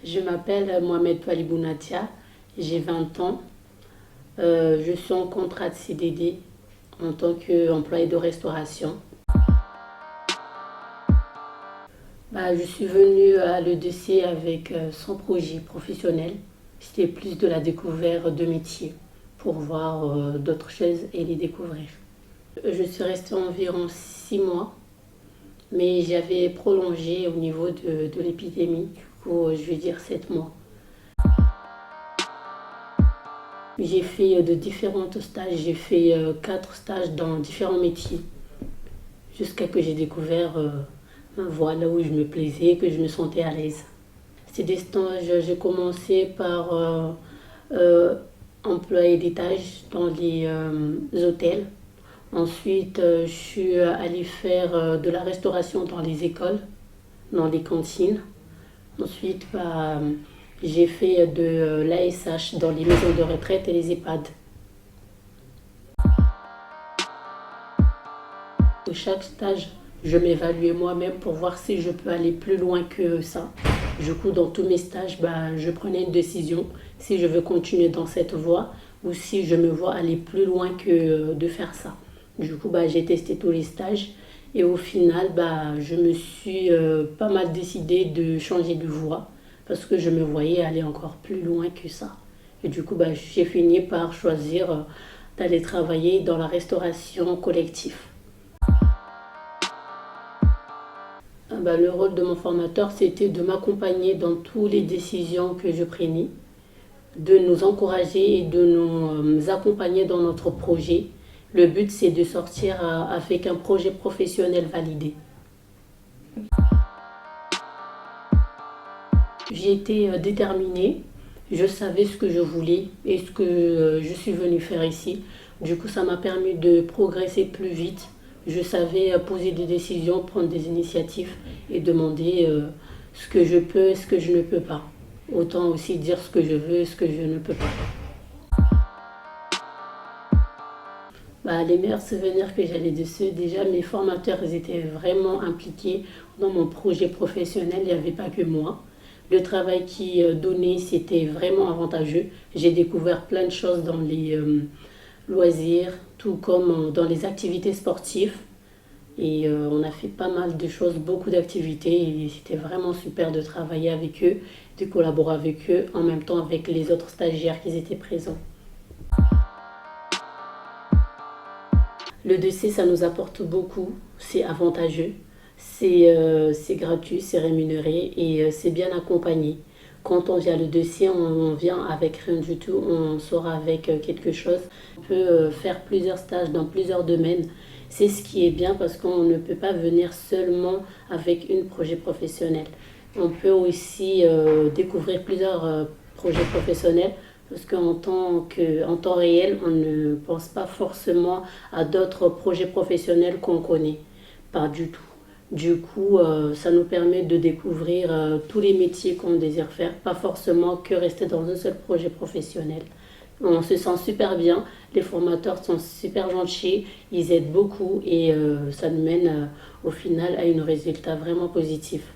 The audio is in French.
Je m'appelle Mohamed Palibounatia, j'ai 20 ans. Je suis en contrat de CDD en tant qu'employé de restauration. Je suis venue à l'EDC avec son projet professionnel. C'était plus de la découverte de métiers pour voir d'autres choses et les découvrir. Je suis restée environ 6 mois, mais j'avais prolongé au niveau de l'épidémie, du coup je vais dire 7 mois. J'ai fait de différents stages, j'ai fait 4 stages dans différents métiers, jusqu'à que j'ai découvert voilà où je me plaisais, que je me sentais à l'aise. C'est des stages, j'ai commencé par employé d'étage dans les hôtels. Ensuite, je suis allée faire de la restauration dans les écoles, dans les cantines. Ensuite, j'ai fait de l'ASH dans les maisons de retraite et les EHPAD. Pour chaque stage, je m'évaluais moi-même pour voir si je peux aller plus loin que ça. Du coup, dans tous mes stages, je prenais une décision si je veux continuer dans cette voie ou si je me vois aller plus loin que de faire ça. Du coup, j'ai testé tous les stages et au final, je me suis pas mal décidé de changer de voie parce que je me voyais aller encore plus loin que ça. Et du coup, j'ai fini par choisir d'aller travailler dans la restauration collective. Le rôle de mon formateur, c'était de m'accompagner dans toutes les décisions que je prenais, de nous encourager et de nous accompagner dans notre projet. Le but, c'est de sortir avec un projet professionnel validé. J'ai été déterminée, je savais ce que je voulais et ce que je suis venue faire ici. Du coup, ça m'a permis de progresser plus vite. Je savais poser des décisions, prendre des initiatives et demander ce que je peux et ce que je ne peux pas. Autant aussi dire ce que je veux et ce que je ne peux pas. Les meilleurs souvenirs que j'avais de ceux, déjà mes formateurs, ils étaient vraiment impliqués dans mon projet professionnel, il n'y avait pas que moi. Le travail qu'ils donnaient, c'était vraiment avantageux. J'ai découvert plein de choses dans les loisirs, tout comme dans les activités sportives. Et on a fait pas mal de choses, beaucoup d'activités et c'était vraiment super de travailler avec eux, de collaborer avec eux, en même temps avec les autres stagiaires qui étaient présents. Le DC, ça nous apporte beaucoup, c'est avantageux, c'est gratuit, c'est rémunéré et c'est bien accompagné. Quand on vient le DC, on vient avec rien du tout, on sort avec quelque chose. On peut faire plusieurs stages dans plusieurs domaines. C'est ce qui est bien parce qu'on ne peut pas venir seulement avec un projet professionnel. On peut aussi découvrir plusieurs projets professionnels parce qu'en temps réel, on ne pense pas forcément à d'autres projets professionnels qu'on connaît. Pas du tout. Du coup, ça nous permet de découvrir tous les métiers qu'on désire faire, pas forcément que rester dans un seul projet professionnel. On se sent super bien, les formateurs sont super gentils, ils aident beaucoup et ça nous mène au final à un résultat vraiment positif.